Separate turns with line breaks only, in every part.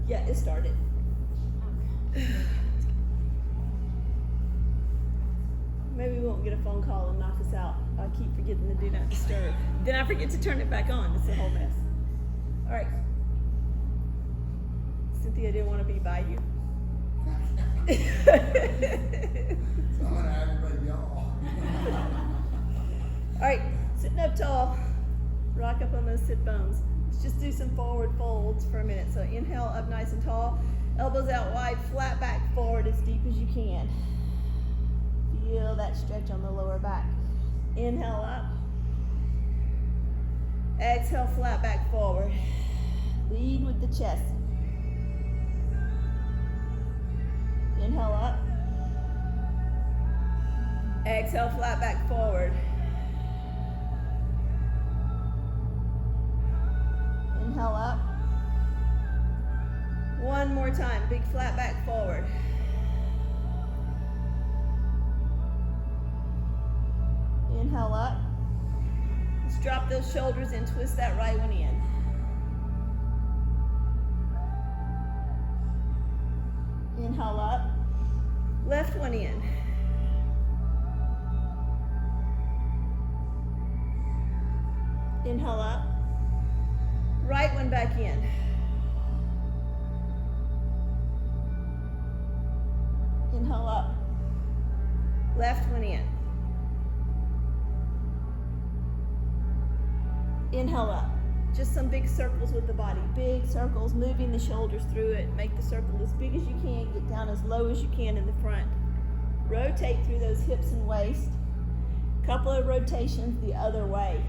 Yeah, it started. Okay. Maybe we won't get a phone call and knock us out. I keep forgetting to do not disturb. Then I forget to turn it back on. It's a whole mess. All right. Cynthia didn't want to be by you.
So I'm gonna aggravate y'all.
All right, sitting up tall. Rock up on those sit bones. Let's just do some forward folds for a minute. So inhale up nice and tall. Elbows out wide, flat back forward as deep as you can. Feel that stretch on the lower back. Inhale up. Exhale, flat back forward. Lead with the chest. Inhale up. Exhale, flat back forward. Inhale up. One more time, big flat back forward. Inhale up. Let's drop those shoulders and twist that right one in. Inhale up. Left one in. Inhale up. Right one back in. Inhale up. Left one in. Inhale up. Just some big circles with the body. Big circles, moving the shoulders through it. Make the circle as big as you can. Get down as low as you can in the front. Rotate through those hips and waist. Couple of rotations the other way.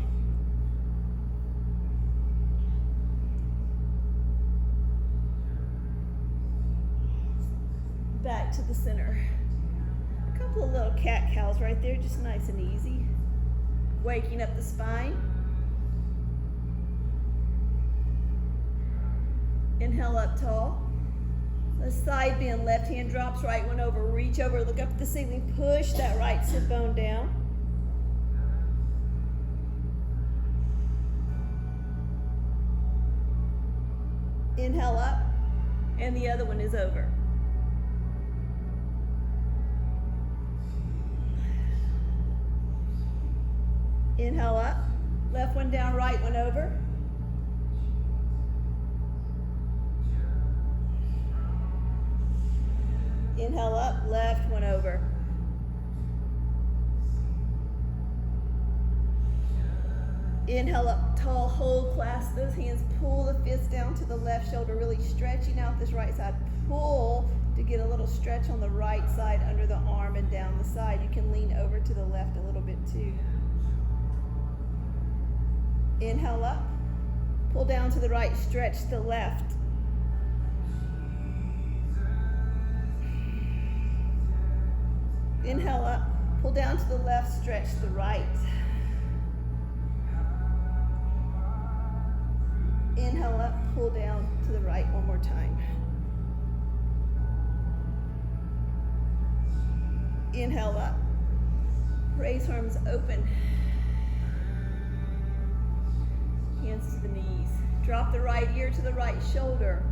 Back to the center. A couple of little cat-cows right there, just nice and easy. Waking up the spine. Inhale up tall. The side bend, left hand drops, right one over. Reach over, look up at the ceiling, push that right sit bone down. Inhale up, and the other one is over. Inhale up, left one down, right one over. Inhale up, left one over. Inhale up tall, hold, clasp those hands, pull the fists down to the left shoulder, really stretching out this right side. Pull to get a little stretch on the right side under the arm and down the side. You can lean over to the left a little bit too. Inhale up, pull down to the right, stretch the left. Inhale up, pull down to the left, stretch the right. Inhale up, pull down to the right one more time. Inhale up, raise arms open. Hands to the knees. Drop the right ear to the right shoulder.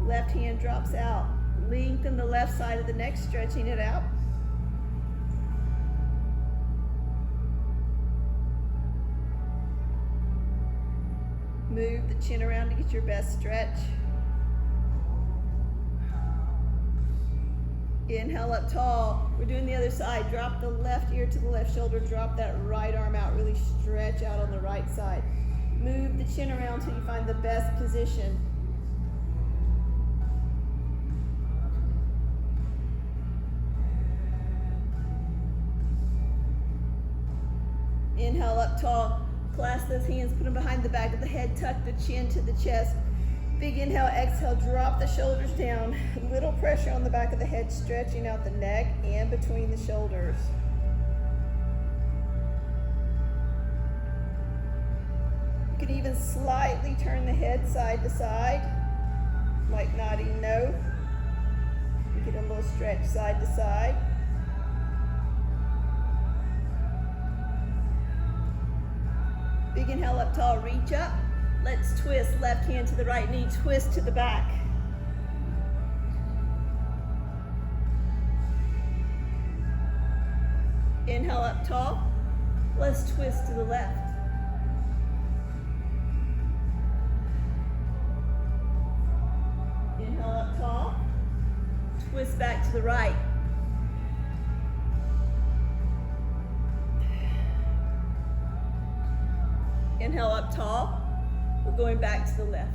Left hand drops out. Lengthen the left side of the neck, stretching it out. Move the chin around to get your best stretch. Inhale up tall. We're doing the other side. Drop the left ear to the left shoulder. Drop that right arm out. Really stretch out on the right side. Move the chin around till you find the best position. Inhale up tall. Clasp those hands, put them behind the back of the head, tuck the chin to the chest. Big inhale, exhale, drop the shoulders down. Little pressure on the back of the head, stretching out the neck and between the shoulders. You can even slightly turn the head side to side, like nodding no. You get a little stretch side to side. Big inhale up tall, reach up. Let's twist, left hand to the right knee, twist to the back. Inhale up tall. Let's twist to the left. Inhale up tall. Twist back to the right. Inhale up tall. We're going back to the left.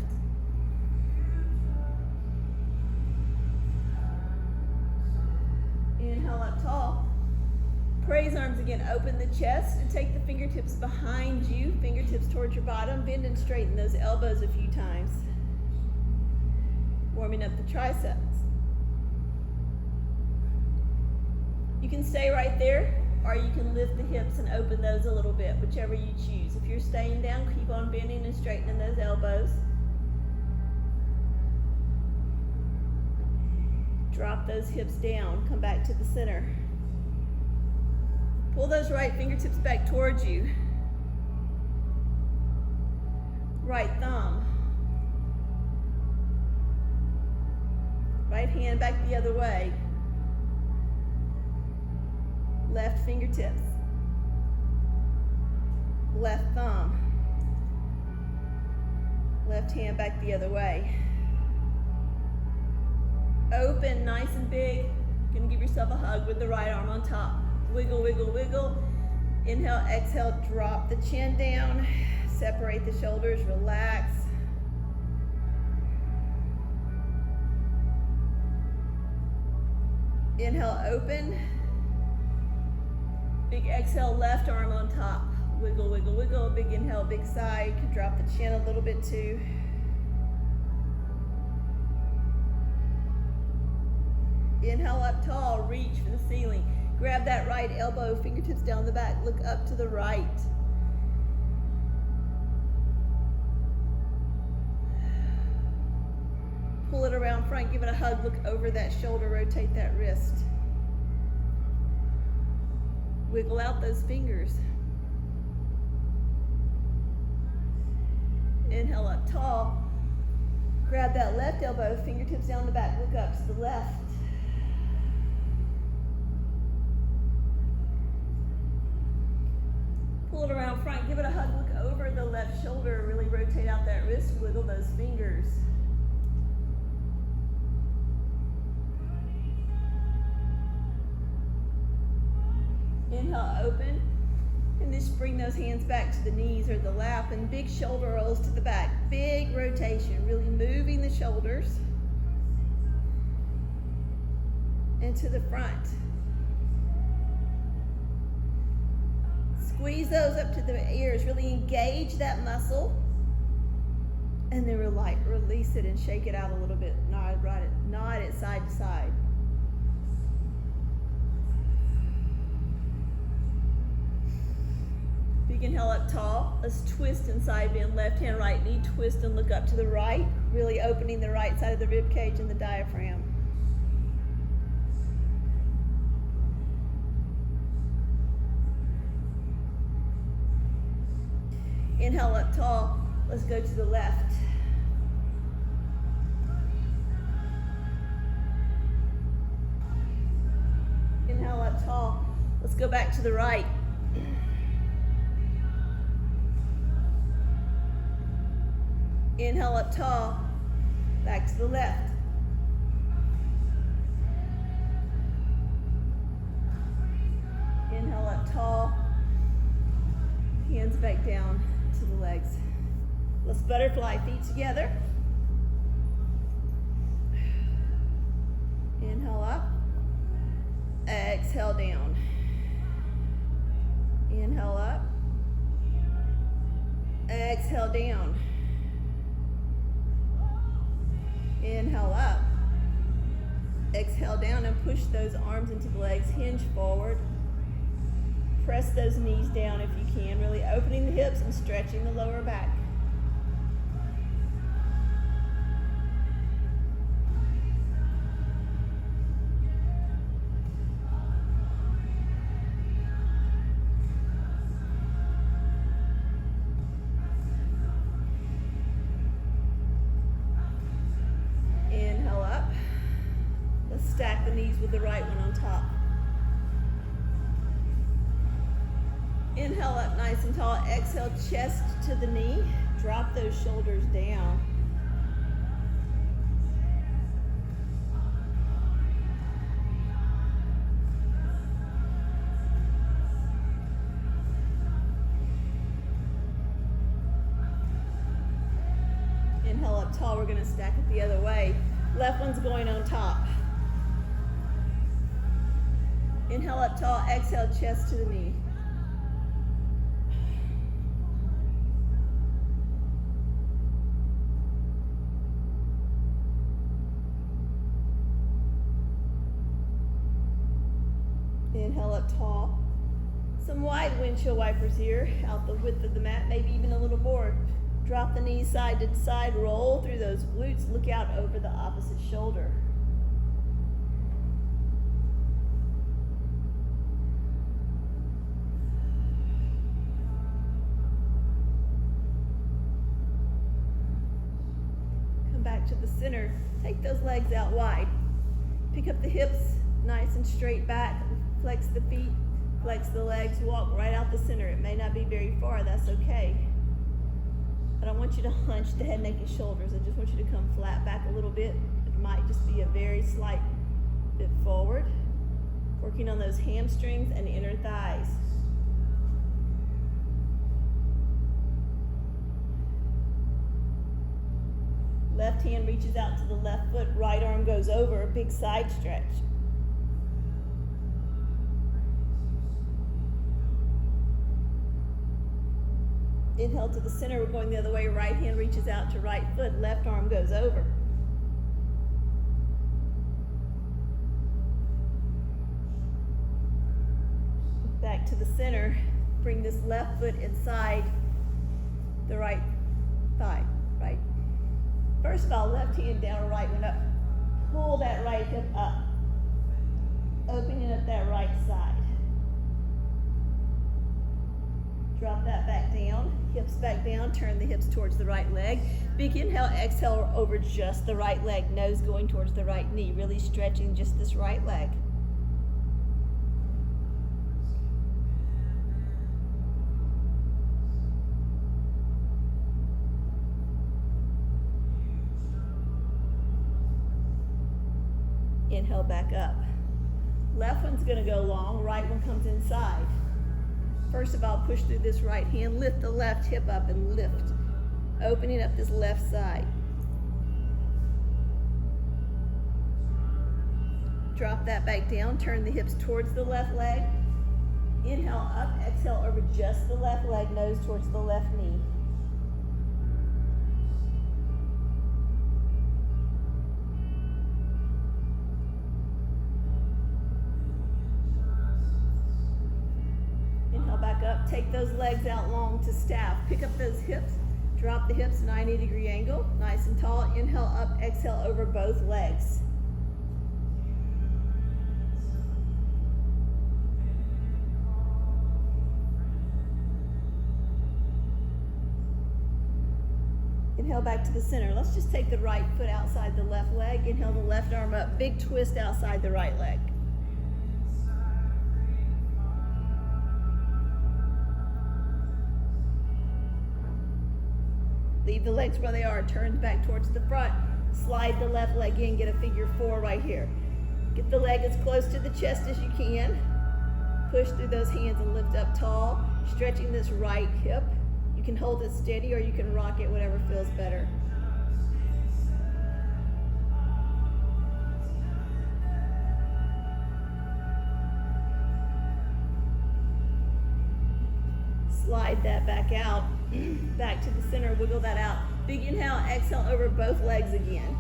Inhale up tall. Praise arms again. Open the chest and take the fingertips behind you. Fingertips towards your bottom. Bend and straighten those elbows a few times. Warming up the triceps. You can stay right there, or you can lift the hips and open those a little bit, whichever you choose. If you're staying down, keep on bending and straightening those elbows. Drop those hips down, come back to the center. Pull those right fingertips back towards you. Right thumb. Right hand back the other way. Left fingertips. Left thumb. Left hand back the other way. Open, nice and big. You're gonna give yourself a hug with the right arm on top. Wiggle, wiggle, wiggle. Inhale, exhale, drop the chin down. Separate the shoulders, relax. Inhale, open. Big exhale, left arm on top. Wiggle, wiggle, wiggle. Big inhale, big sigh. You can drop the chin a little bit too. Inhale up tall, reach for the ceiling. Grab that right elbow, fingertips down the back, look up to the right. Pull it around front, give it a hug, look over that shoulder, rotate that wrist. Wiggle out those fingers. Inhale up tall. Grab that left elbow, fingertips down the back, look up to the left. Pull it around front, give it a hug, look over the left shoulder, really rotate out that wrist, wiggle those fingers. Inhale, open, and just bring those hands back to the knees or the lap, and big shoulder rolls to the back. Big rotation, really moving the shoulders and to the front. Squeeze those up to the ears, really engage that muscle, and then release it and shake it out a little bit. Nod it side to side. Big inhale up tall. Let's twist and side bend. Left hand, right knee, twist and look up to the right, really opening the right side of the rib cage and the diaphragm. Inhale up tall. Let's go to the left. Inhale up tall. Let's go back to the right. Inhale up tall. Back to the left. Inhale up tall. Hands back down to the legs. Let's butterfly, feet together. Inhale up. Exhale down. Inhale up. Exhale down. Inhale up. Exhale down and push those arms into the legs. Hinge forward. Press those knees down if you can, really opening the hips and stretching the lower back. Inhale up. Let's stack the knees with the right one on top. Inhale up nice and tall. Exhale, chest to the knee. Drop those shoulders down. Inhale up tall. We're going to stack it the other way. Left one's going on top. Inhale up tall. Exhale, chest to the knee. Inhale up tall. Some wide windshield wipers here, out the width of the mat, maybe even a little more. Drop the knees side to side, roll through those glutes, look out over the opposite shoulder. Come back to the center, take those legs out wide. Pick up the hips, nice and straight back, flex the feet, flex the legs, walk right out the center. It may not be very far, that's okay. I don't want you to hunch the head, neck, and shoulders. I just want you to come flat back a little bit. It might just be a very slight bit forward. Working on those hamstrings and inner thighs. Left hand reaches out to the left foot, right arm goes over, a big side stretch. Inhale to the center, we're going the other way. Right hand reaches out to right foot, left arm goes over. Back to the center, bring this left foot inside the right thigh, right? First of all, left hand down, right one up. Pull that right hip up, opening up that right side. Drop that back down, hips back down, turn the hips towards the right leg. Big inhale, exhale over just the right leg, nose going towards the right knee, really stretching just this right leg. Inhale back up. Left one's gonna go long, right one comes inside. First of all, push through this right hand, lift the left hip up and lift, opening up this left side. Drop that back down, turn the hips towards the left leg. Inhale up, exhale over just the left leg, nose towards the left knee. Back up, take those legs out long to staff. Pick up those hips, drop the hips 90-degree angle, nice and tall. Inhale up, exhale over both legs. Inhale back to the center. Let's just take the right foot outside the left leg. Inhale the left arm up, big twist outside the right leg. Leave the legs where they are, turn back towards the front. Slide the left leg in, get a figure four right here. Get the leg as close to the chest as you can. Push through those hands and lift up tall, stretching this right hip. You can hold it steady or you can rock it, whatever feels better. Slide that back out, back to the center, wiggle that out. Big inhale, exhale over both legs again.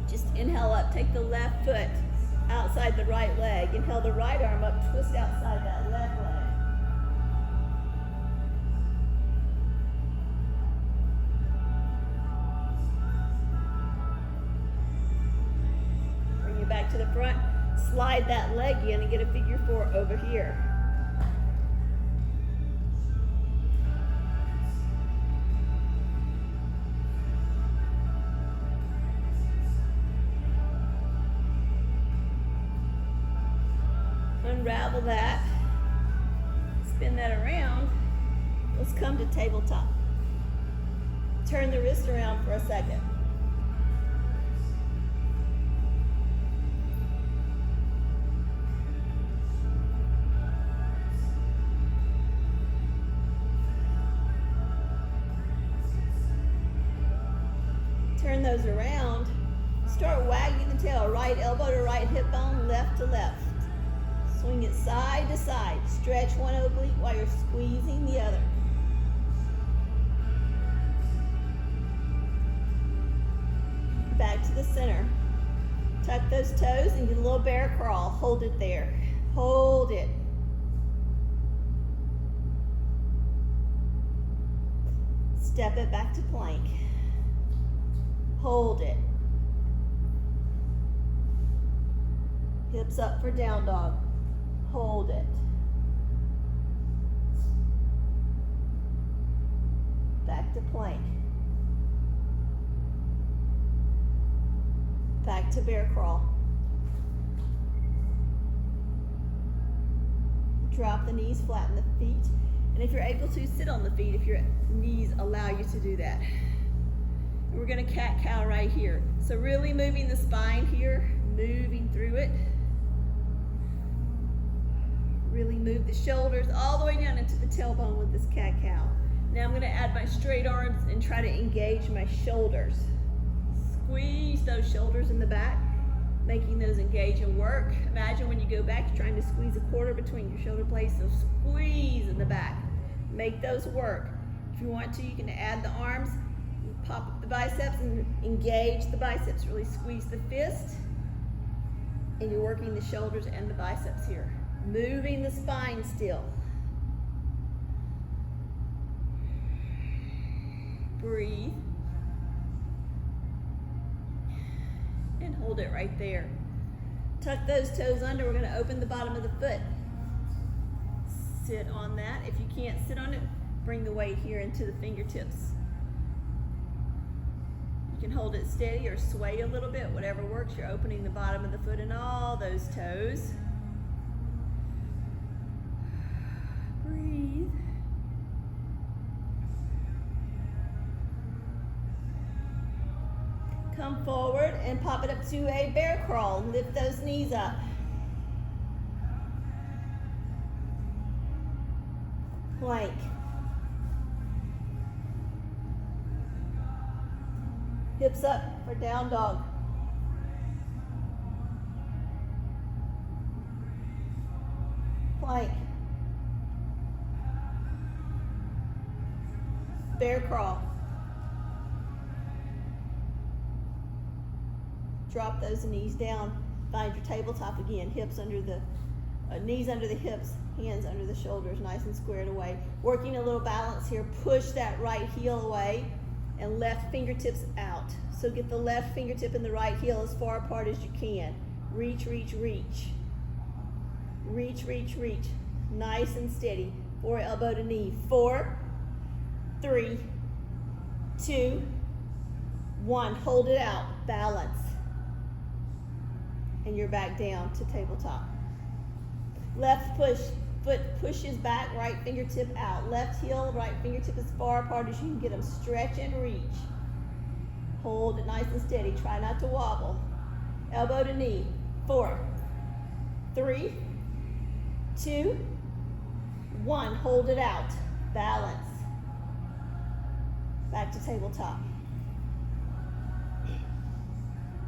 Just inhale up, take the left foot outside the right leg. Inhale the right arm up, twist outside that left leg. Back to the front, slide that leg in and get a figure four over here. unravel that, spin that around, let's come to tabletop. Turn the wrist around for a second. Turn those around. Start wagging the tail, right elbow to right hip bone, left to left. Swing it side to side. Stretch one oblique while you're squeezing the other. Back to the center. Tuck those toes and get a little bear crawl. Hold it there. Hold it. Step it back to plank. Hold it. Hips up for down dog. Hold it. Back to plank. Back to bear crawl. Drop the knees, flatten the feet. And if you're able to, sit on the feet if your knees allow you to do that. And we're gonna cat-cow right here. So really moving the spine here, moving through it. Really move the shoulders all the way down into the tailbone with this cat-cow. Now I'm gonna add my straight arms and try to engage my shoulders. Squeeze those shoulders in the back, making those engage and work. Imagine when you go back, you're trying to squeeze a quarter between your shoulder blades, so squeeze in the back. Make those work. If you want to, you can add the arms, pop up the biceps and engage the biceps. Really squeeze the fist, and you're working the shoulders and the biceps here. Moving the spine still. Breathe. And hold it right there. Tuck those toes under. We're going to open the bottom of the foot. Sit on that. If you can't sit on it, bring the weight here into the fingertips. You can hold it steady or sway a little bit, whatever works. You're opening the bottom of the foot and all those toes. Breathe. Come forward and pop it up to a bear crawl. Lift those knees up. Plank. Hips up for down dog. Plank. Bear crawl. Drop those knees down. Find your tabletop again. Hips under the knees under the hips, hands under the shoulders, nice and squared away. Working a little balance here. Push that right heel away and left fingertips out. So get the left fingertip and the right heel as far apart as you can. Reach, reach, reach. Reach, reach, reach. Nice and steady. 4 elbow to knee. 4, 3, 2, 1. Hold it out. Balance. And you're back down to tabletop. Left foot pushes back, right fingertip out. Left heel, right fingertip as far apart as you can get them. Stretch and reach. Hold it nice and steady. Try not to wobble. Elbow to knee. 4, 3, 2, 1. Hold it out. Balance. Back to tabletop.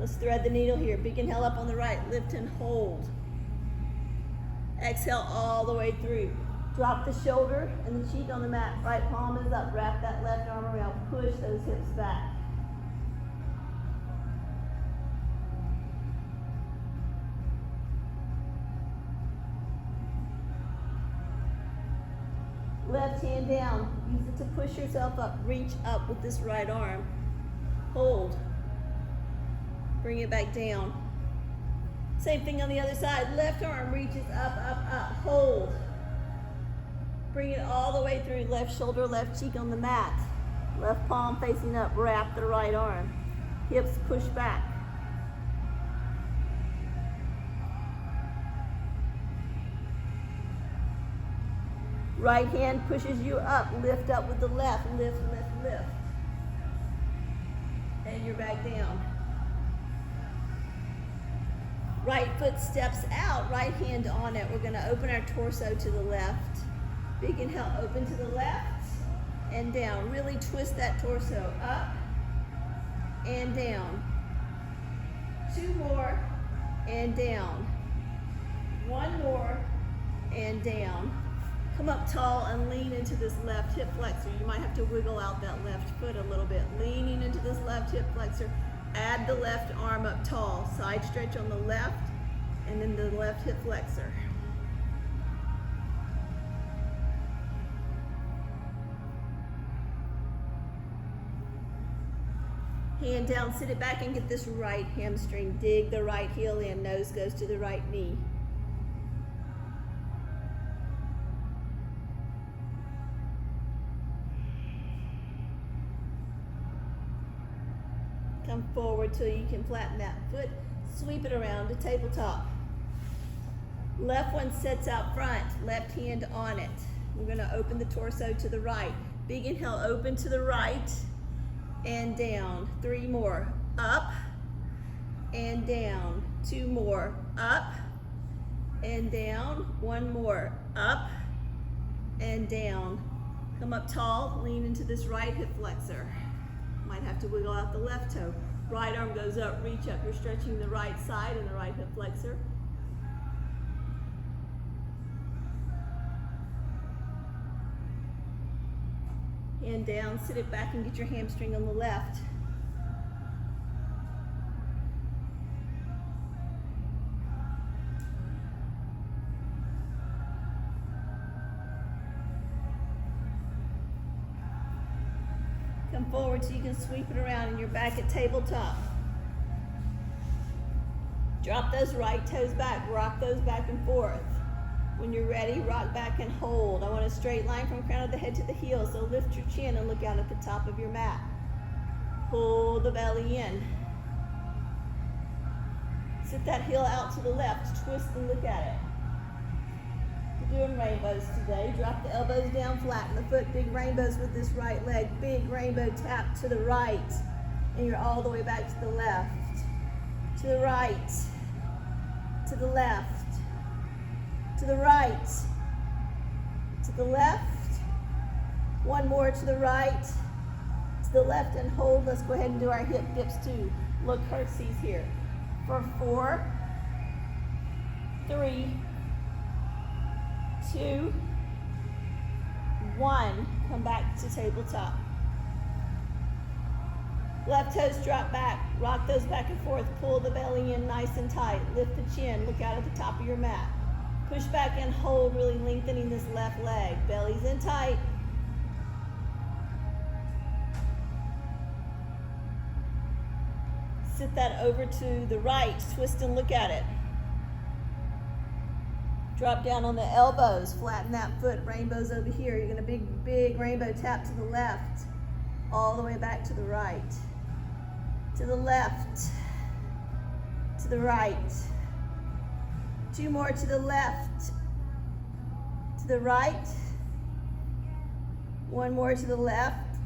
Let's thread the needle here. Big inhale up on the right. Lift and hold. Exhale all the way through. Drop the shoulder and the cheek on the mat. Right palm is up. Wrap that left arm around. Push those hips back. Left hand down. Use it to push yourself up. Reach up with this right arm. Hold. Bring it back down. Same thing on the other side. Left arm reaches up, up, up. Hold. Bring it all the way through. Left shoulder, left cheek on the mat. Left palm facing up. Wrap the right arm. Hips push back. Right hand pushes you up. Lift up with the left. Lift, lift, lift. And you're back down. Right foot steps out, right hand on it. We're gonna open our torso to the left. Big inhale, open to the left and down. Really twist that torso up and down. 2 more and down. 1 more and down. Come up tall and lean into this left hip flexor. You might have to wiggle out that left foot a little bit. Leaning into this left hip flexor. Add the left arm up tall. Side stretch on the left and then the left hip flexor. Hand down, sit it back and get this right hamstring. Dig the right heel in. Nose goes to the right knee. Come forward till you can flatten that foot. Sweep it around to tabletop. Left one sets out front. Left hand on it. We're going to open the torso to the right. Big inhale, open to the right and down. 3 more. Up and down. 2 more. Up and down. 1 more. Up and down. Come up tall. Lean into this right hip flexor. Might have to wiggle out the left toe. Right arm goes up, reach up. You're stretching the right side and the right hip flexor. Hand down, sit it back and get your hamstring on the left. Come forward so you can sweep it around and you're back at tabletop. Drop those right toes back, rock those back and forth. When you're ready, rock back and hold. I want a straight line from crown of the head to the heel, so lift your chin and look out at the top of your mat. Pull the belly in. Sit that heel out to the left, twist and look at it. We're doing rainbows today. Drop the elbows down, flatten the foot, big rainbows with this right leg. Big rainbow tap to the right, and you're all the way back to the left. To the right, to the left. To the right, to the left, 1 more to the right, to the left and hold. Let's go ahead and do our hip dips too. Look, curtsies here. For 4, 3, 2, 1. Come back to tabletop. Left toes drop back, rock those back and forth. Pull the belly in nice and tight. Lift the chin, look out at the top of your mat. Push back and hold, really lengthening this left leg. Belly's in tight. Sit that over to the right. Twist and look at it. Drop down on the elbows. Flatten that foot. Rainbows over here. You're going to big rainbow tap to the left. All the way back to the right. To the left. To the right. 2 more to the left, to the right, 1 more to the left,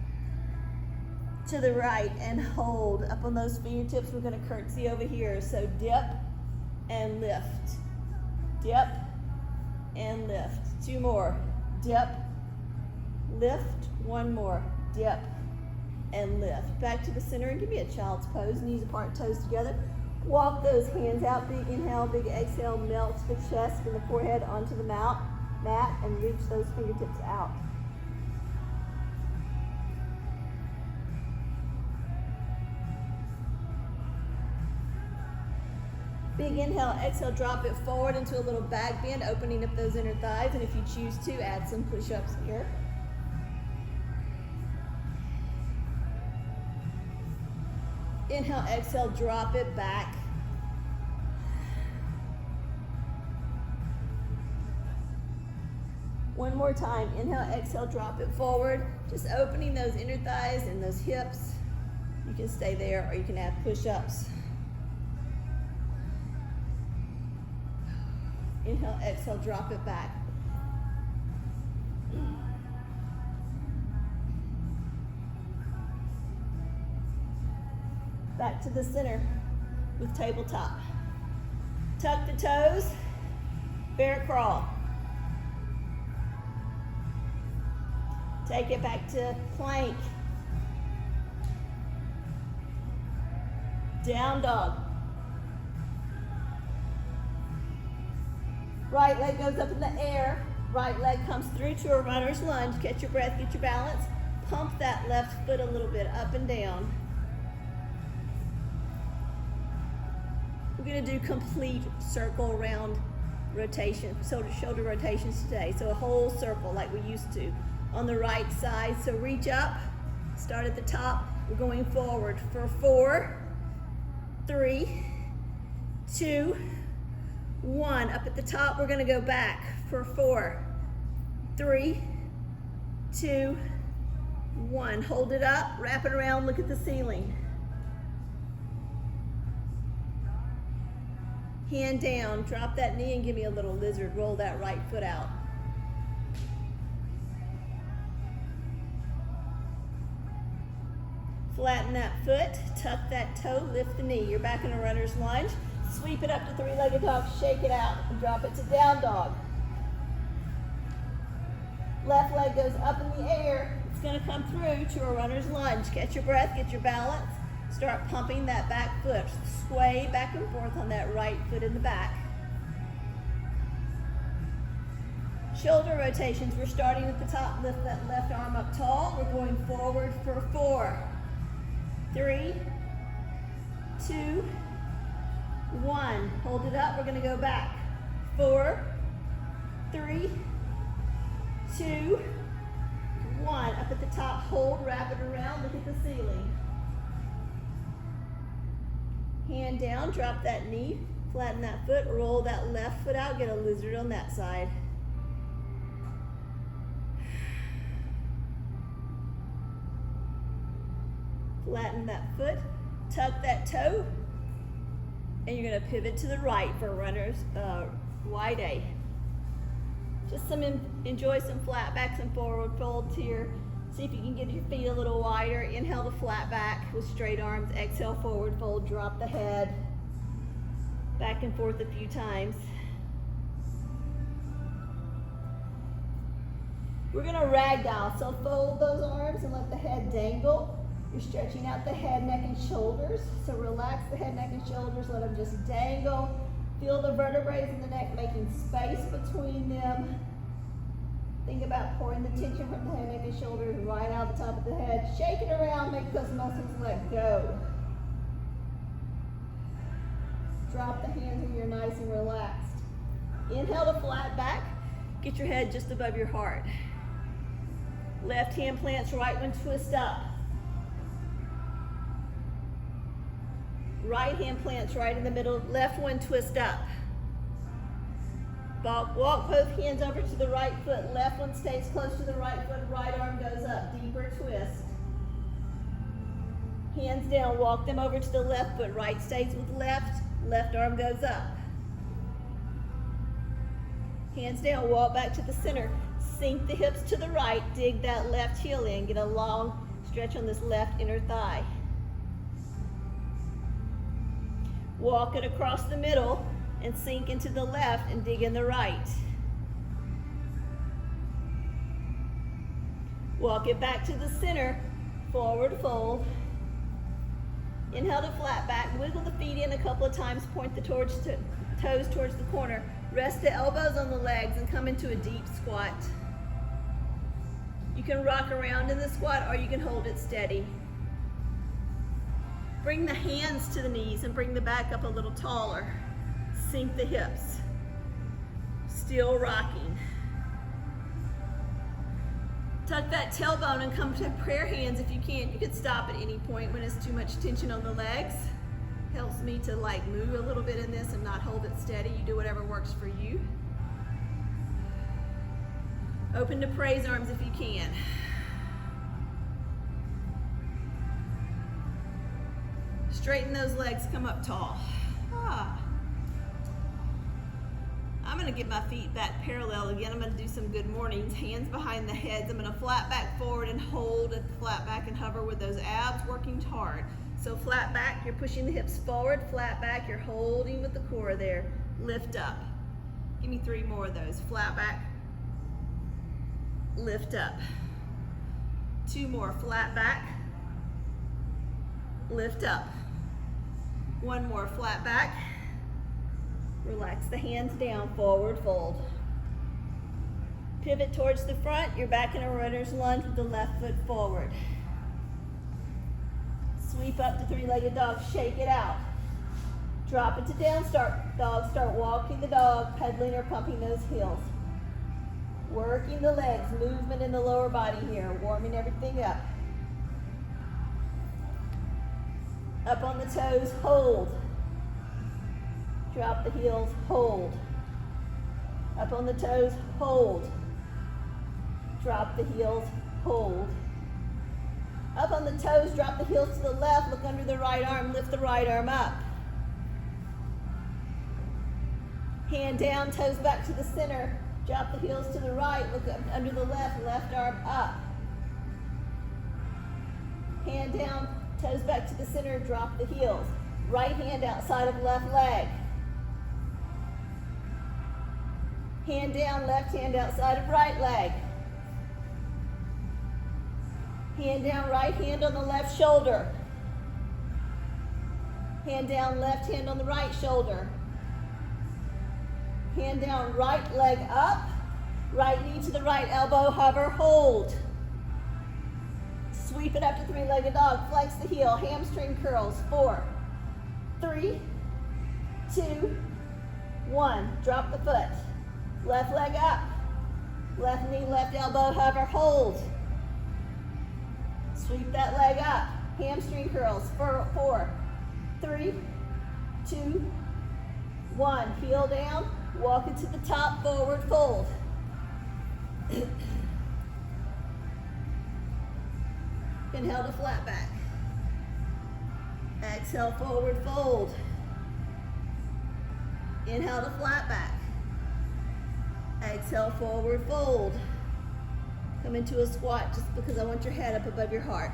to the right, and hold. Up on those fingertips, we're going to curtsy over here. So dip and lift, dip and lift. 2 more, dip, lift, 1 more, dip and lift. Back to the center and give me a child's pose, knees apart, toes together. Walk those hands out, big inhale, big exhale, melt the chest and the forehead onto the mat and reach those fingertips out. Big inhale, exhale, drop it forward into a little back bend, opening up those inner thighs, and if you choose to, add some push-ups here. Inhale, exhale, drop it back. One more time. Inhale, exhale, drop it forward. Just opening those inner thighs and those hips. You can stay there or you can add push-ups. Inhale, exhale, drop it back. back to the center with tabletop. Tuck the toes, bear crawl. Take it back to plank. Down dog. Right leg goes up in the air. Right leg comes through to a runner's lunge. Catch your breath, get your balance. Pump that left foot a little bit up and down. We're going to do complete circle round rotation, shoulder rotations today. So a whole circle like we used to on the right side. So reach up, start at the top. We're going forward for 4, 3, 2, 1. Up at the top, we're going to go back for 4, 3, 2, 1. Hold it up, wrap it around, look at the ceiling. Hand down, drop that knee and give me a little lizard. Roll that right foot out. Flatten that foot, tuck that toe, lift the knee. You're back in a runner's lunge. Sweep it up to three-legged dog, shake it out, and drop it to down dog. Left leg goes up in the air. It's going to come through to a runner's lunge. Catch your breath, get your balance. Start pumping that back foot. Sway back and forth on that right foot in the back. Shoulder rotations. We're starting at the top. Lift that left arm up tall. We're going forward for 4, 3, 2, 1. Hold it up. We're going to go back. 4, 3, 2, 1. Up at the top. Hold. Wrap it around. Look at the ceiling. Hand down. Drop that knee. Flatten that foot. Roll that left foot out. Get a lizard on that side. Flatten that foot, tuck that toe, and you're going to pivot to the right for runner's wide A. Just enjoy some flat backs and forward folds here. See if you can get your feet a little wider. Inhale to flat back with straight arms. Exhale, forward fold, drop the head. Back and forth a few times. We're going to ragdoll, so fold those arms and let the head dangle. You're stretching out the head, neck, and shoulders. So relax the head, neck, and shoulders. Let them just dangle. Feel the vertebrae in the neck making space between them. Think about pouring the tension from the head, neck, and shoulders right out the top of the head. Shake it around, make those muscles let go. Drop the hands when you're nice and relaxed. Inhale to flat back. Get your head just above your heart. Left hand plants, right one twist up. Right hand plants right in the middle, left one twist up. Walk both hands over to the right foot, left one stays close to the right foot, right arm goes up, deeper twist. Hands down, walk them over to the left foot, right stays with left, left arm goes up. Hands down, walk back to the center, sink the hips to the right, dig that left heel in, get a long stretch on this left inner thigh. Walk it across the middle and sink into the left and dig in the right. Walk it back to the center, forward fold. Inhale to flat back, wiggle the feet in a couple of times, point the toes towards the corner. Rest the elbows on the legs and come into a deep squat. You can rock around in the squat or you can hold it steady. Bring the hands to the knees and bring the back up a little taller. Sink the hips. Still rocking. Tuck that tailbone and come to prayer hands if you can. You can stop at any point when it's too much tension on the legs. Helps me to like move a little bit in this and not hold it steady. You do whatever works for you. Open to praise arms if you can. Straighten those legs, come up tall. I'm gonna get my feet back parallel again. I'm gonna do some good mornings. Hands behind the heads. I'm gonna flat back forward and hold at the flat back and hover with those abs working hard. So flat back, you're pushing the hips forward, flat back, you're holding with the core there. Lift up. Give me 3 more of those. Flat back, lift up. 2 more, flat back, lift up. 1 more, flat back. Relax the hands down, forward fold. Pivot towards the front, you're back in a runner's lunge with the left foot forward. Sweep up to 3-legged dog, shake it out. Drop it to down dog, start walking the dog, pedaling or pumping those heels. Working the legs, movement in the lower body here, warming everything up. Up on the toes, hold. Drop the heels, hold. Up on the toes, hold. Drop the heels, hold. Up on the toes, drop the heels to the left, look under the right arm, lift the right arm up. Hand down, toes back to the center, drop the heels to the right, look up under the left arm up. Hand down, toes back to the center, drop the heels. Right hand outside of left leg. Hand down, left hand outside of right leg. Hand down, right hand on the left shoulder. Hand down, left hand on the right shoulder. Hand down, right leg up. Right knee to the right elbow, hover, hold. Sweep it up to 3-legged dog, flex the heel, hamstring curls. 4, 3, 2, 1. Drop the foot. Left leg up. Left knee, left elbow, hover, hold. Sweep that leg up. Hamstring curls. 4, 3, 2, 1. Heel down. Walk it to the top. Forward fold. Inhale to flat back. Exhale, forward fold. Inhale to flat back. Exhale, forward fold. Come into a squat just because I want your head up above your heart.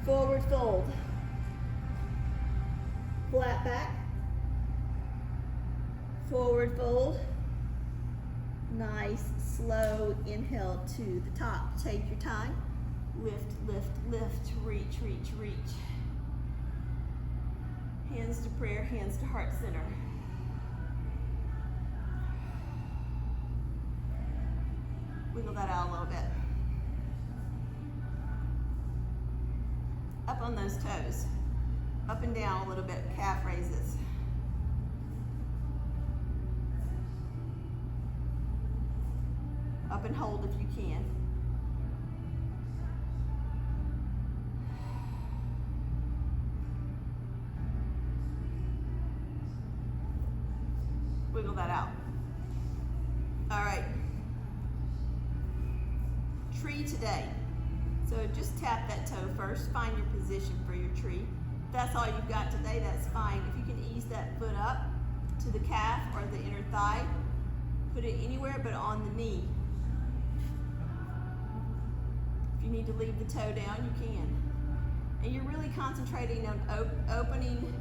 Forward fold. Flat back. Forward fold. Nice, slow inhale to the top. Take your time. Lift, lift, lift. Reach, reach, reach. Hands to prayer, hands to heart center. Wiggle that out a little bit. Up on those toes. Up and down a little bit, calf raises. Up and hold if you can. Wiggle that out. All right. Tree today. So just tap that toe first. Find your position for your tree. If that's all you've got today, that's fine. If you can ease that foot up to the calf or the inner thigh, put it anywhere but on the knee. If you need to leave the toe down, you can. And you're really concentrating on opening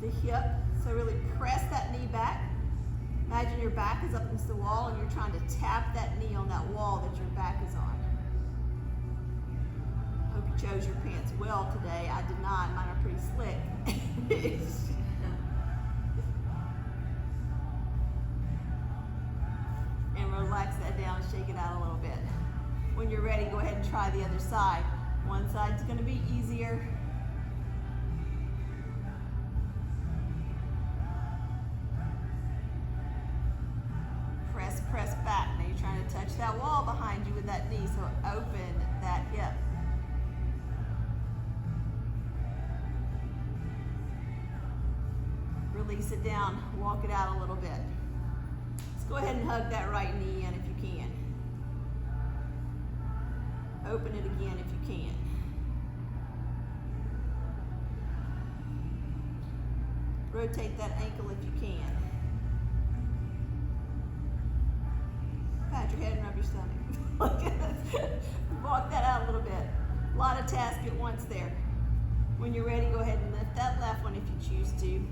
the hip. So really press that knee back. Imagine your back is up against the wall and you're trying to tap that knee on that wall that your back is on. Hope you chose your pants well today. I did not. Mine are pretty slick. And relax that down, shake it out a little bit. When you're ready, go ahead and try the other side. One side's going to be easier. Press back. Now you're trying to touch that wall behind you with that knee, so open that hip. Release it down, walk it out a little bit. Let's go ahead and hug that right knee in if you can. Open it again if you can. Rotate that ankle if you can. Okay. pat your head and rub your stomach. Walk that out a little bit. A lot of tasks at once there. When you're ready, go ahead and lift that left one if you choose to.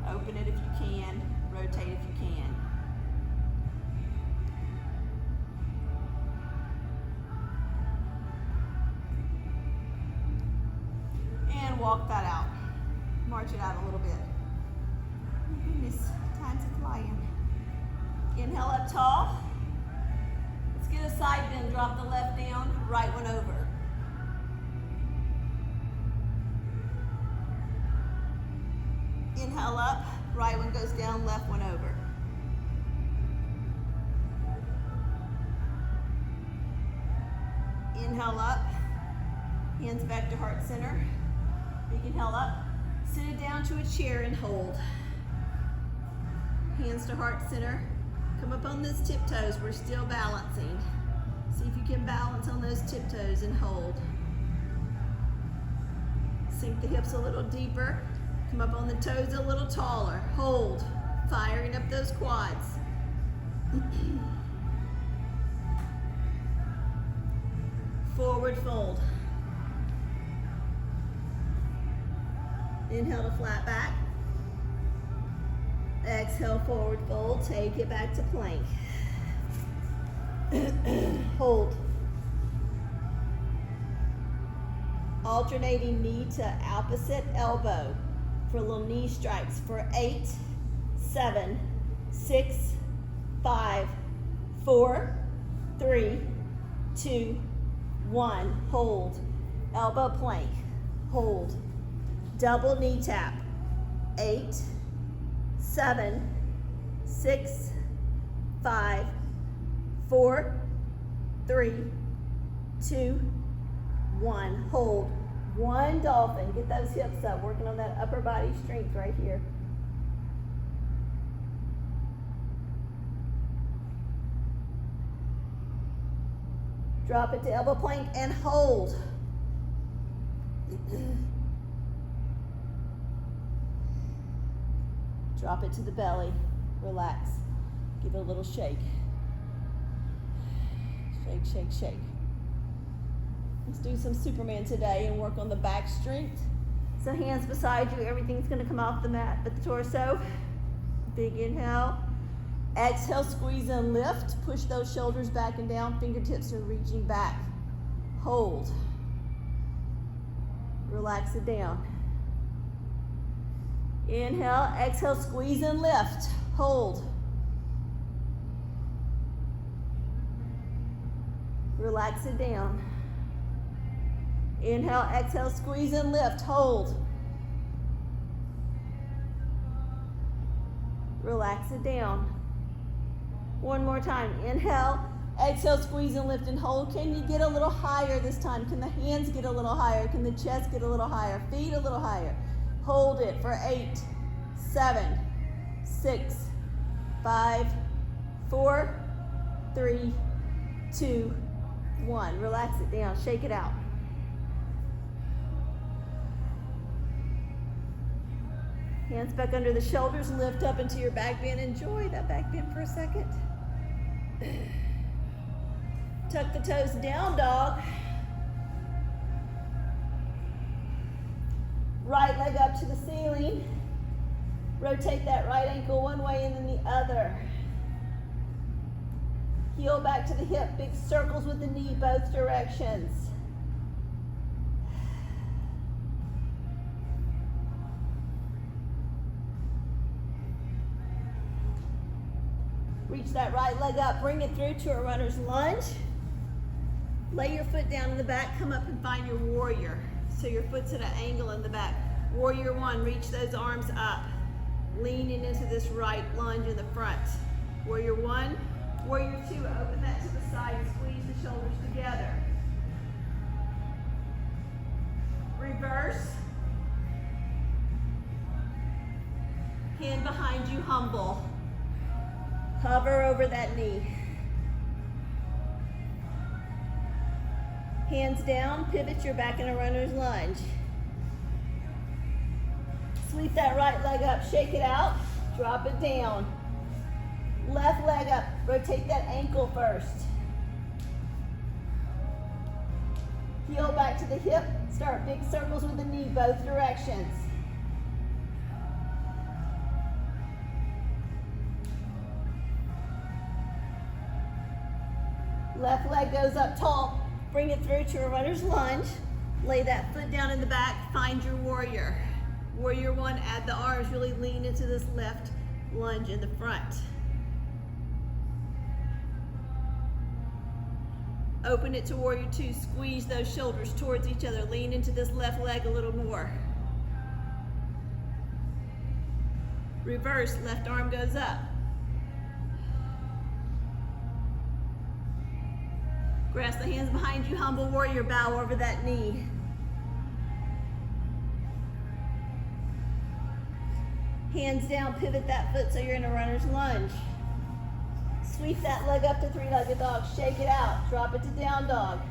Open it if you can. Rotate if you can. And walk that out. March it out a little bit. Oh, goodness, time's flying. Inhale up tall. Let's get a side bend. Drop the left down, right one over. Inhale up, right one goes down, left one over. Inhale up, hands back to heart center. Big inhale up, sit it down to a chair and hold. Hands to heart center. Come up on those tiptoes, we're still balancing. See if you can balance on those tiptoes and hold. Sink the hips a little deeper. Come up on the toes a little taller. Hold, firing up those quads. Forward fold. Inhale to flat back. Exhale, forward fold. Take it back to plank. Hold. Alternating knee to opposite elbow for little knee strikes for 8, 7, 6, 5, 4, 3, 2, 1. Hold. Elbow plank. Hold. Double knee tap. 8, 7, 6, 5, 4, 3, 2, 1. Hold. One dolphin. Get those hips up. Working on that upper body strength right here. Drop it to elbow plank and hold. Drop it to the belly. Relax. Give it a little shake. Shake, shake, shake. Let's do some Superman today and work on the back strength. So hands beside you, everything's gonna come off the mat but the torso. Big inhale. Exhale, squeeze and lift. Push those shoulders back and down. Fingertips are reaching back. Hold. Relax it down. Inhale, exhale, squeeze and lift. Hold. Relax it down. Inhale, exhale, squeeze and lift. Hold. Relax it down. One more time. Inhale, exhale, squeeze and lift and hold. Can you get a little higher this time? Can the hands get a little higher? Can the chest get a little higher? Feet a little higher. Hold it for 8, 7, 6, 5, 4, 3, 2, 1. Relax it down. Shake it out. Hands back under the shoulders, lift up into your back bend. Enjoy that back bend for a second. Tuck the toes down, dog. Right leg up to the ceiling. Rotate that right ankle one way and then the other. Heel back to the hip, big circles with the knee both directions. Reach that right leg up, bring it through to a runner's lunge. Lay your foot down in the back, come up and find your warrior. So your foot's at an angle in the back. Warrior one, reach those arms up. Leaning into this right lunge in the front. Warrior one, warrior two, open that to the side and squeeze the shoulders together. Reverse. Hand behind you, humble. Hover over that knee. Hands down, pivot your back in a runner's lunge. Sweep that right leg up, shake it out, drop it down. Left leg up, rotate that ankle first. Heel back to the hip, start big circles with the knee, both directions. Left leg goes up tall, bring it through to a runner's lunge. Lay that foot down in the back, find your warrior. Warrior one, add the arms, really lean into this left lunge in the front. Open it to warrior two, squeeze those shoulders towards each other, lean into this left leg a little more. Reverse, left arm goes up. Grasp the hands behind you, humble warrior, bow over that knee. Hands down, pivot that foot so you're in a runner's lunge. Sweep that leg up to three-legged dog, shake it out, drop it to down dog.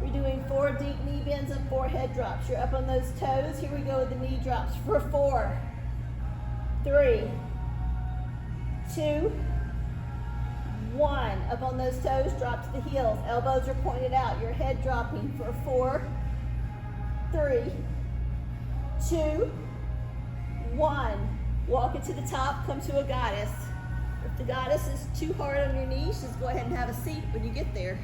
We're doing 4 deep knee bends and 4 head drops. You're up on those toes. Here we go with the knee drops for 4, 3, 2, 1. Up on those toes, drop to the heels. Elbows are pointed out. Your head dropping for 4, 3, 2, 1. Walk it to the top, come to a goddess. If the goddess is too hard on your knees, just go ahead and have a seat when you get there.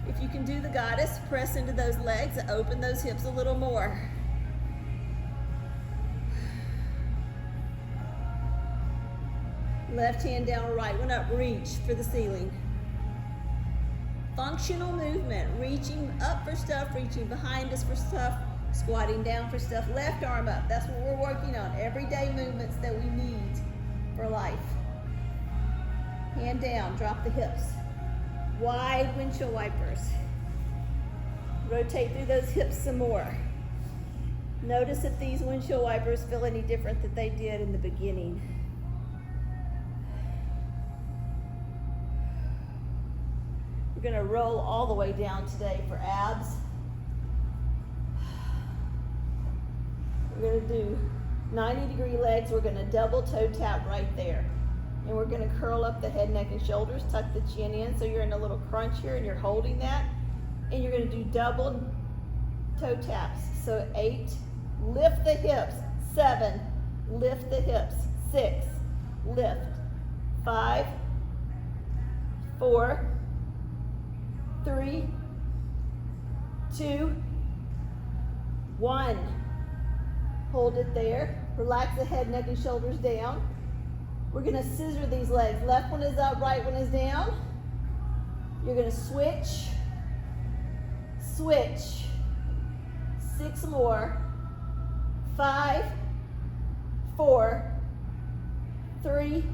If you can do the goddess, press into those legs, open those hips a little more. Left hand down, right one up, reach for the ceiling. Functional movement, reaching up for stuff, reaching behind us for stuff, squatting down for stuff. Left arm up, that's what we're working on. Everyday movements that we need for life. Hand down, drop the hips. Wide windshield wipers. Rotate through those hips some more. Notice if these windshield wipers feel any different than they did in the beginning. We're gonna roll all the way down today for abs. We're gonna do 90-degree legs. We're gonna double toe tap right there. And we're gonna curl up the head, neck, and shoulders, tuck the chin in so you're in a little crunch here and you're holding that. And you're gonna do double toe taps. So 8, lift the hips. 7, lift the hips. 6, lift. 5, 4, 3, 2, 1. Hold it there. Relax the head, neck, and shoulders down. We're gonna scissor these legs. Left one is up, right one is down. You're gonna switch, switch. 6 more. 5, 4, 3,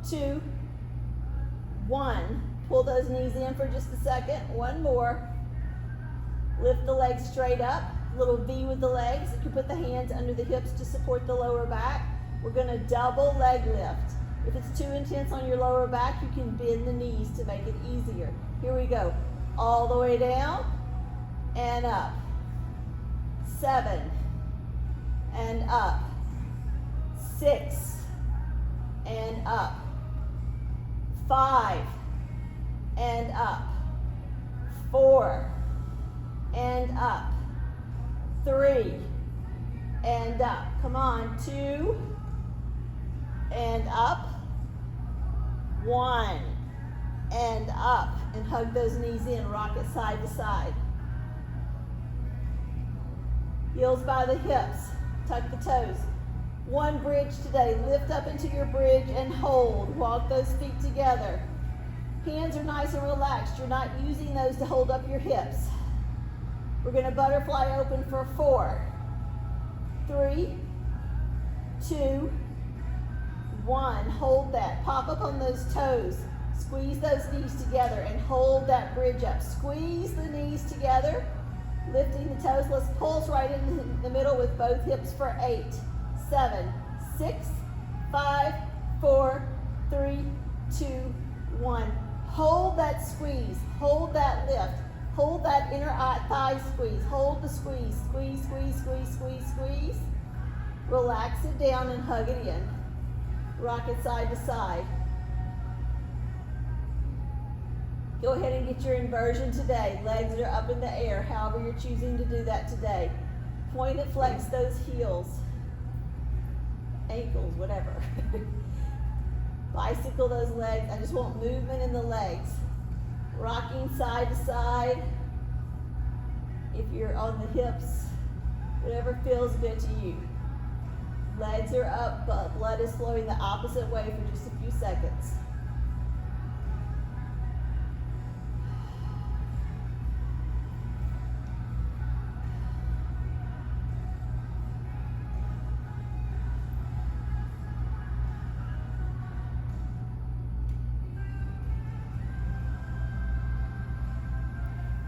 2, 1. Pull those knees in for just a second. 1 more. Lift the legs straight up. Little V with the legs. You can put the hands under the hips to support the lower back. We're gonna double leg lift. If it's too intense on your lower back, you can bend the knees to make it easier. Here we go. All the way down and up. 7 and up. 6 and up. 5 and up. 4 and up. 3 and up. Come on. 2 and up. 1 and up. And hug those knees in. Rock it side to side. Heels by the hips. Tuck the toes. 1 bridge today. Lift up into your bridge and hold. Walk those feet together. Hands are nice and relaxed. You're not using those to hold up your hips. We're going to butterfly open for 4, 3, 2, 1. Hold that. Pop up on those toes. Squeeze those knees together and hold that bridge up. Squeeze the knees together. Lifting the toes. Let's pulse right in the middle with both hips for 8, 7, 6, 5, 4, 3, 2, 1. Hold that squeeze. Hold that lift. Hold that inner thigh squeeze. Hold the squeeze. Squeeze, squeeze, squeeze, squeeze, squeeze. Relax it down and hug it in. Rock it side to side. Go ahead and get your inversion today. Legs are up in the air, however you're choosing to do that today. Point and flex those heels, ankles, whatever. Bicycle those legs. I just want movement in the legs. Rocking side to side. If you're on the hips, whatever feels good to you. Legs are up, but blood is flowing the opposite way for just a few seconds.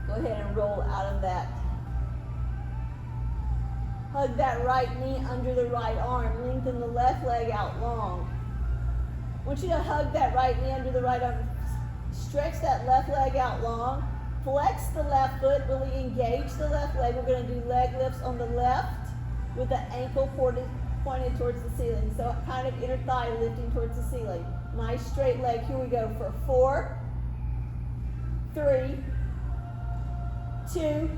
Go ahead and roll out of that. Hug that right knee under the right arm. Lengthen the left leg out long. I want you to hug that right knee under the right arm. Stretch that left leg out long. Flex the left foot. Really engage the left leg. We're going to do leg lifts on the left with the ankle pointed towards the ceiling. So kind of inner thigh lifting towards the ceiling. Nice straight leg. Here we go for 4, 3, 2,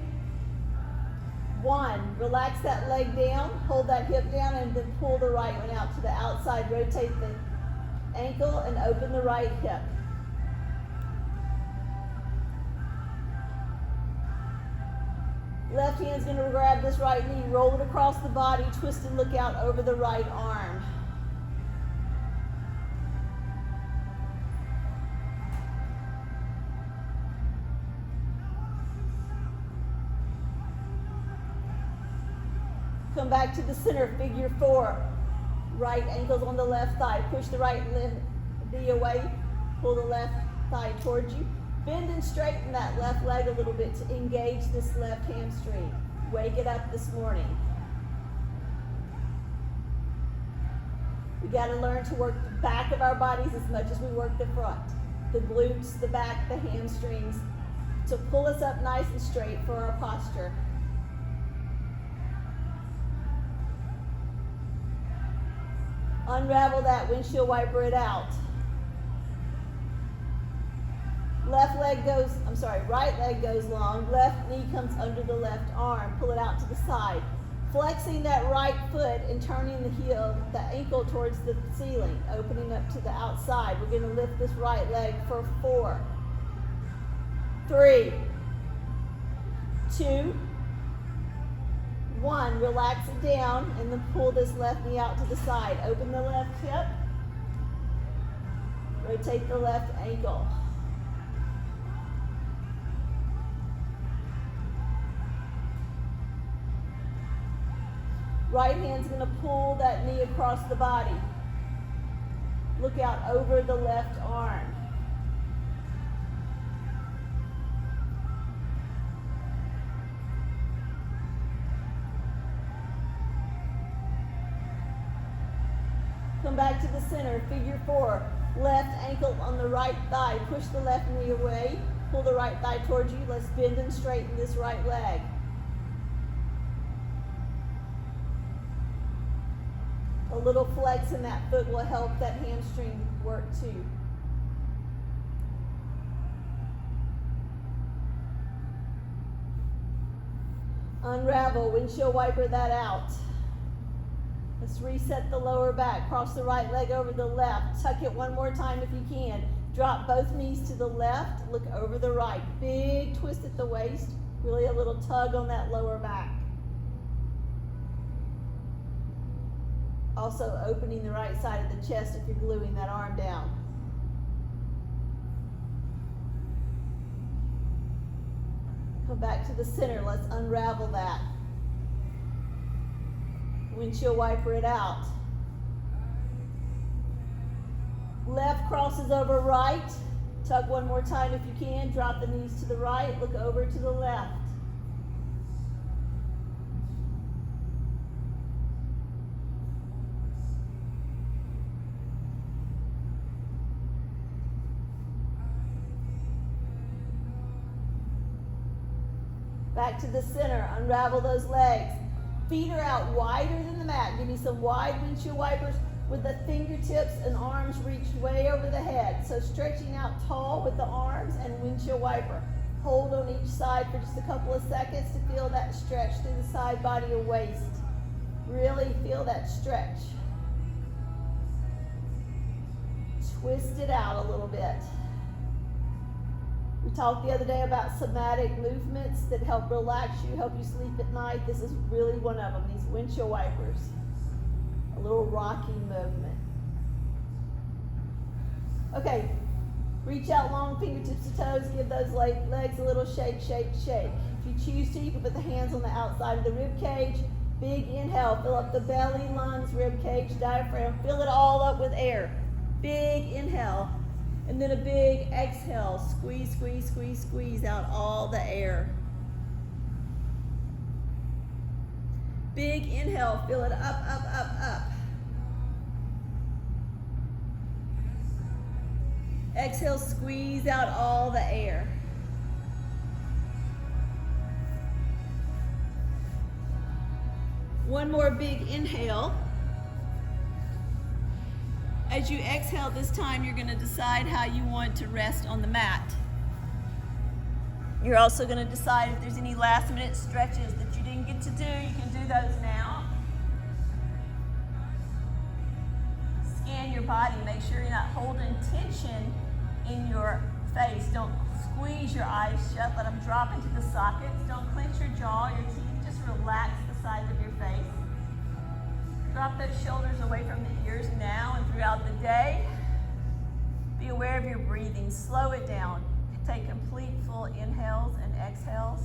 1. Relax that leg down, hold that hip down, and then pull the right one out to the outside. Rotate the ankle and open the right hip. Left hand's going to grab this right knee, roll it across the body, twist and look out over the right arm. Come back to the center, figure 4. Right ankle's on the left thigh. Push the right knee away. Pull the left thigh towards you. Bend and straighten that left leg a little bit to engage this left hamstring. Wake it up this morning. We got to learn to work the back of our bodies as much as we work the front. The glutes, the back, the hamstrings, to pull us up nice and straight for our posture. Unravel that windshield wiper it out. Right leg goes long, left knee comes under the left arm, pull it out to the side. Flexing that right foot and turning the ankle towards the ceiling, opening up to the outside. We're going to lift this right leg for 4, 3, 2, 1. Relax it down and then pull this left knee out to the side. Open the left hip. Rotate the left ankle. Right hand's going to pull that knee across the body. Look out over the left arm. Come back to the center, figure 4. Left ankle on the right thigh. Push the left knee away. Pull the right thigh towards you. Let's bend and straighten this right leg. A little flex in that foot will help that hamstring work too. Unravel, windshield wiper that out. Let's reset the lower back. Cross the right leg over the left. Tuck it one more time if you can. Drop both knees to the left. Look over the right. Big twist at the waist. Really a little tug on that lower back. Also opening the right side of the chest if you're gluing that arm down. Come back to the center. Let's unravel that. Windshield wiper it out. Left crosses over right. Tug one more time if you can. Drop the knees to the right. Look over to the left. Back to the center. Unravel those legs. Feet are out wider than the mat. Give me some wide windshield wipers with the fingertips and arms reached way over the head. So stretching out tall with the arms and windshield wiper. Hold on each side for just a couple of seconds to feel that stretch through the side body or waist. Really feel that stretch. Twist it out a little bit. We talked the other day about somatic movements that help relax you, help you sleep at night. This is really one of them, these windshield wipers. A little rocking movement. Okay, reach out long fingertips to toes. Give those legs a little shake, shake, shake. If you choose to, you can put the hands on the outside of the rib cage. Big inhale, fill up the belly, lungs, rib cage, diaphragm. Fill it all up with air. Big inhale. And then a big exhale. Squeeze, squeeze, squeeze, squeeze out all the air. Big inhale, fill it up, up, up, up. Exhale, squeeze out all the air. One more big inhale. As you exhale this time, you're going to decide how you want to rest on the mat. You're also going to decide if there's any last minute stretches that you didn't get to do. You can do those now. Scan your body. Make sure you're not holding tension in your face. Don't squeeze your eyes shut. Let them drop into the sockets. Don't clench your jaw, your teeth. Just relax the sides of your face. Drop those shoulders away from the ears now and throughout the day. Be aware of your breathing. Slow it down. Take complete full inhales and exhales.